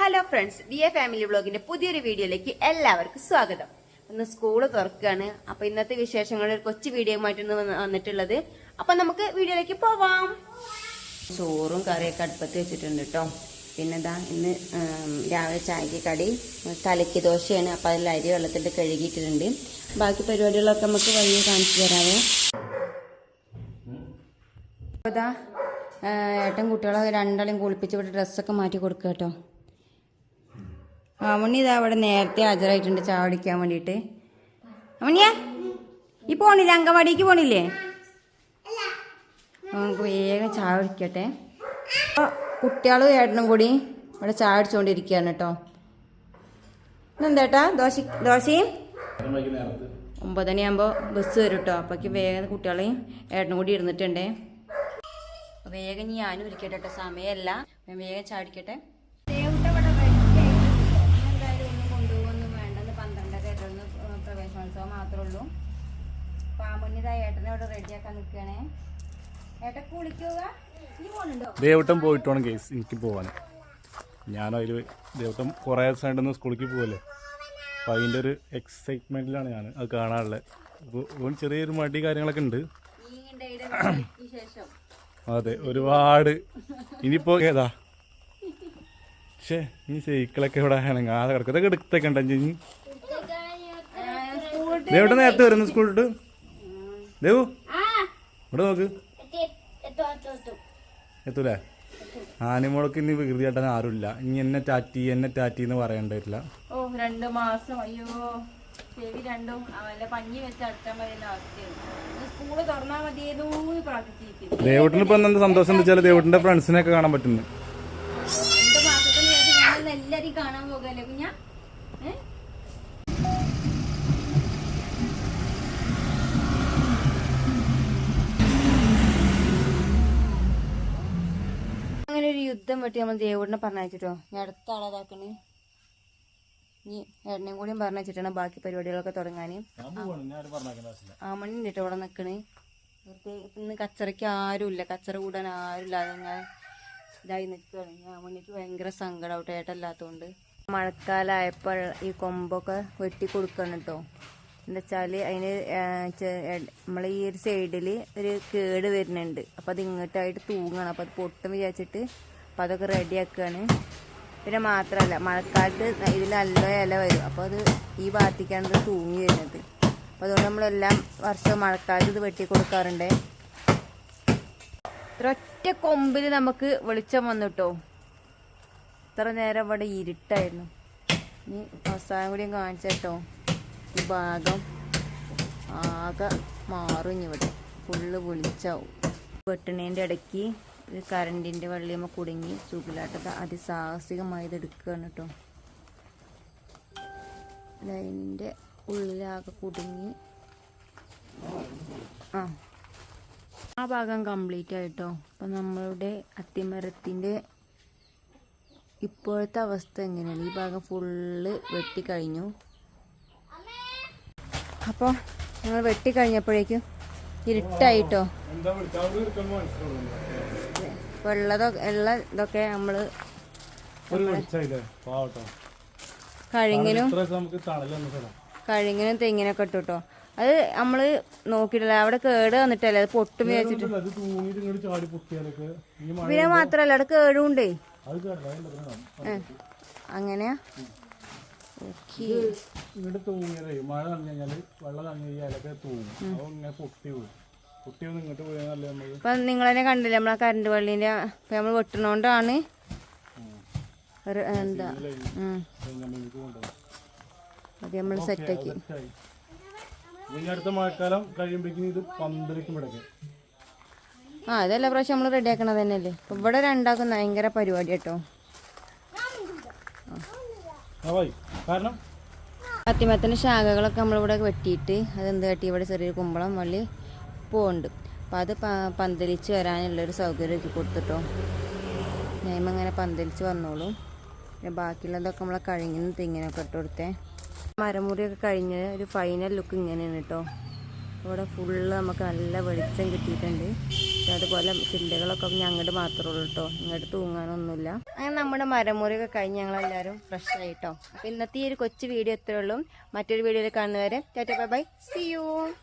Hello friends, DA family വ്ളോഗിന്റെ പുതിയൊരു വീഡിയോയിലേക്ക് എല്ലാവർക്കും സ്വാഗതം. ഇന്ന് സ്കൂള് തുറക്കുകയാണ്. അപ്പൊ ഇന്നത്തെ വിശേഷങ്ങളുടെ ഒരു കൊച്ചു വീഡിയോയുമായിട്ടാണ് വന്നിട്ടുള്ളത്. അപ്പൊ നമുക്ക് വീഡിയോയിലേക്ക് പോവാം. ചോറും കറിയൊക്കെ അടുപ്പത്ത് വെച്ചിട്ടുണ്ട് കേട്ടോ. പിന്നെ ഇതാ ഇന്ന് രാവിലെ ചായക്ക് കടി കലക്കി ദോശയാണ്. അപ്പൊ അതിൽ അരി വെള്ളത്തിട്ട് കഴുകിയിട്ടുണ്ട്. ബാക്കി പരിപാടികളൊക്കെ നമുക്ക് വഴിയെ കാണിച്ചു തരാവേ. അതാ ഏട്ടൻ കുട്ടികളെ രണ്ടാളെയും കുളിപ്പിച്ച് ഇവിടെ ഡ്രസ്സൊക്കെ മാറ്റി കൊടുക്കുക കേട്ടോ. അമ്മണി ഇതാ അവിടെ നേരത്തെ ഹാജരായിട്ടുണ്ട് ചാവടിക്കാൻ വേണ്ടിയിട്ട്. അമ്മണിയാ ഈ പോണില്ലേ, അങ്കവാടിക്ക് പോണില്ലേ? നമുക്ക് വേഗം ചായ കുടിക്കട്ടെ. അപ്പോൾ കുട്ടികളും ഏട്ടനും കൂടി ഇവിടെ ചായ അടിച്ചുകൊണ്ടിരിക്കുകയാണ് കേട്ടോ. ഇന്നെന്താട്ടാ ദോശയും 9 മണിയാകുമ്പോൾ ബസ് വരും കേട്ടോ. അപ്പോഴേക്ക് വേഗം കുട്ടികളെയും ഏട്ടനും കൂടി ഇരുന്നിട്ടുണ്ടേ. വേഗം ഞാനും ഇരിക്കട്ടെ കേട്ടോ, സമയമല്ല. വേഗം ചാടിക്കട്ടെ. എന്തായാലും ഒന്നും കൊണ്ടുപോകൊന്നും വേണ്ടെന്ന് 12 പ്രവേശനോത്സവം മാത്രമേ ഉള്ളൂ. പാമ്പുണ്ണിതാ ഏട്ടനെ ഇവിടെ റെഡിയാക്കാൻ നിൽക്കുകയാണേ. ഏട്ടൻ കുളിക്കുക. നീ പോകണുണ്ടോ? ദേവട്ടം പോയിട്ട് വേണം കേസ് എനിക്ക് പോവാൻ. ഞാനതിൽ ദേവട്ടം കുറേ ദിവസമായിട്ടൊന്ന് സ്കൂളിലേക്ക് പോകല്ലേ. അപ്പോൾ അതിൻ്റെ ഒരു എക്സൈറ്റ്മെൻറ്റിലാണ് ഞാൻ അത് കാണാനുള്ളത്. അപ്പോൾ ചെറിയൊരു മടി കാര്യങ്ങളൊക്കെ ഉണ്ട്. അതെ, ഒരുപാട്. ഇനിയിപ്പോൾ ഏതാ പക്ഷേ ഈ സൈക്കിളൊക്കെ ഇവിടെ ആതെ കിടക്കും. ഇതൊക്കെ എടുത്തൊക്കെ ഉണ്ടോ? ദേവട്ടം നേരത്തെ വരുന്നു സ്കൂളിട്ട്. ദേവു ഇവിടെ നോക്ക്, എത്തൂലേ? ആനിമോൾക്ക് ഇനി വികൃതി ചേട്ടൻ ആരുമില്ല. ഇനി എന്നെ ടാറ്റി എന്ന് പറയണ്ടില്ല. 2 മാസം അയ്യോ ചെവി രണ്ടും പഞ്ഞി വെച്ച് അടച്ചാൻ പറയുന്ന അവസ്ഥയാണ്. സ്കൂള് തുറന്നാ മതിയേതോ പ്രാർത്ഥിച്ചിരിക്കുന്നു. ദേവട്ടിന് ഇപ്പൊ എന്താ സന്തോഷം എന്ന് വെച്ചാൽ ദേവട്ടിന്റെ ഫ്രണ്ട്സിനെയൊക്കെ കാണാൻ പറ്റുന്നു. 2 മാസത്തിന് ശേഷം ഞങ്ങൾ എല്ലാരെയും കാണാൻ പോകല്ലേ കുഞ്ഞാ. അങ്ങനെ ഒരു യുദ്ധം വെട്ടി നമ്മൾ ദേവട്ടിനെ പറഞ്ഞയച്ചിട്ടോ. ഞാൻ അടുത്ത ആളാതാക്കണേ. ഇനി ഏട്ടനെയും കൂടിയും പറഞ്ഞു വെച്ചിട്ടാണ് ബാക്കി പരിപാടികളൊക്കെ തുടങ്ങാൻ. ആമണി കേട്ടോ ഇവിടെ നിൽക്കണേ. ഇന്ന് കച്ചറയ്ക്ക് ആരുമില്ല, കച്ചറ കൂടാൻ ആരുമില്ലാതെ ഞാൻ ഇതായി നിൽക്കുകയാണ്. ആമണിക്ക് ഭയങ്കര സങ്കടമാവട്ടെ ഏട്ടല്ലാത്തതുകൊണ്ട്. മഴക്കാലമായപ്പോൾ ഈ കൊമ്പൊക്കെ വെട്ടി കൊടുക്കണം കേട്ടോ. എന്താ വെച്ചാൽ അതിന് നമ്മൾ ഈ ഒരു സൈഡിൽ ഒരു കേട് വരുന്നുണ്ട്. അപ്പം അത് ഇങ്ങോട്ടായിട്ട് തൂങ്ങണം. അപ്പം അത് പൊട്ടും വിചാരിച്ചിട്ട് അപ്പം അതൊക്കെ റെഡിയാക്കുകയാണ്. പിന്നെ മാത്രമല്ല മഴക്കാലത്ത് ഇതിൽ നല്ല ഇല വരും. അപ്പോൾ അത് ഈ ഭാഗത്തേക്കാണ് തൂങ്ങി വരുന്നത്. അപ്പോൾ അതുകൊണ്ട് നമ്മളെല്ലാം വർഷവും മഴക്കാലത്ത് ഇത് വെട്ടി കൊടുക്കാറുണ്ട്. ഒരൊറ്റ കൊമ്പിൽ നമുക്ക് വെളിച്ചം വന്നിട്ടോ. ഇത്ര നേരം ഇവിടെ ഇരുട്ടായിരുന്നു. ഇനി അവസാനം കൂടിയും കാണിച്ചോ. ഈ ഭാഗം ആകെ മാറും. ഇനി ഇവിടെ ഫുള്ള് വെളിച്ചാവും. വെട്ടണേൻ്റെ ഇടയ്ക്ക് കറണ്ടിൻ്റെ വള്ളിയമ്മ കുടുങ്ങി സുഖിലാട്ടത് അതിസാഹസികമായി ഇത് എടുക്കുകയാണ് കേട്ടോ. ലൈനിൻ്റെ ഉള്ളിലാകെ കുടുങ്ങി. ആ ഭാഗം കംപ്ലീറ്റ് ആയിട്ടോ. അപ്പം നമ്മളുടെ അത്തിമരത്തിൻ്റെ ഇപ്പോഴത്തെ അവസ്ഥ എങ്ങനെയാണ്? ഈ ഭാഗം ഫുള്ള് വെട്ടിക്കഴിഞ്ഞു. അപ്പോൾ ഞങ്ങൾ വെട്ടിക്കഴിഞ്ഞപ്പോഴേക്കും ഇരുട്ടായിട്ടോ. ഇതൊക്കെ നമ്മള് കഴിഞ്ഞിനും തെങ്ങിനൊക്കെ ഇട്ടു കേട്ടോ. അത് നമ്മള് നോക്കിയിട്ടില്ല, അവിടെ കേട് വന്നിട്ടല്ലേ അത് പൊട്ടും വിചാരിച്ചിട്ട്. പിന്നെ മാത്രല്ല അവിടെ കേടുണ്ടേ. അങ്ങനെയാ. മഴ നനഞ്ഞാല് വെള്ളം നനഞ്ഞാലൊക്കെ തൂങ്ങും. ഇപ്പൊ നിങ്ങൾ തന്നെ കണ്ടില്ലേ നമ്മളെ കറണ്ട് വള്ളീന്റെ നമ്മൾ വെട്ടണോണ്ടാണ്. എന്താ അത് നമ്മൾ സെറ്റാക്കി. അടുത്ത മഴക്കാലം കഴിയുമ്പോഴേക്കും ഇത് 12 അതെല്ലാ പ്രാവശ്യം നമ്മൾ റെഡിയാക്കണത് തന്നെയല്ലേ. ഇപ്പൊ ഇവിടെ രണ്ടാക്കുന്ന ഭയങ്കര പരിപാടി കേട്ടോ. കാരണം അത്തിമരത്തിന്റെ ശാഖകളൊക്കെ നമ്മളിവിടെ വെട്ടിയിട്ട് അതെന്ത് കെട്ടി ഇവിടെ ചെറിയൊരു കുമ്പളം വള്ളി പോകുന്നുണ്ട്. അപ്പം അത് പന്തലിച്ച് വരാനുള്ളൊരു സൗകര്യം ഒക്കെ കൊടുത്തിട്ടോ. ഞാൻ അങ്ങനെ പന്തലിച്ച് വന്നോളൂ. പിന്നെ ബാക്കിയുള്ളതൊക്കെ നമ്മളെ കഴിഞ്ഞ് തെങ്ങിനൊക്കെ ഇട്ട് കൊടുത്തേ. മരമുറിയൊക്കെ കഴിഞ്ഞ് ഒരു ഫൈനൽ ലുക്ക് ഇങ്ങനെയാണ് കേട്ടോ. ഇവിടെ ഫുള്ള് നമുക്ക് നല്ല വെളിച്ചം കിട്ടിയിട്ടുണ്ട്. അതുപോലെ ചില്ലകളൊക്കെ ഞങ്ങോട്ട് മാത്രമേ ഉള്ളൂ കേട്ടോ, ഇങ്ങോട്ട് തൂങ്ങാനൊന്നുമില്ല. അങ്ങനെ നമ്മുടെ മരമുറിയൊക്കെ കഴിഞ്ഞ് ഞങ്ങളെല്ലാവരും ഫ്രഷ് ആയിട്ടോ. അപ്പോൾ ഇന്നത്തെ ഈ ഒരു കൊച്ചു വീഡിയോ എത്രയേ ഉള്ളൂ. മറ്റൊരു വീഡിയോയിൽ കാണുന്നവരെ tata bye bye, see U.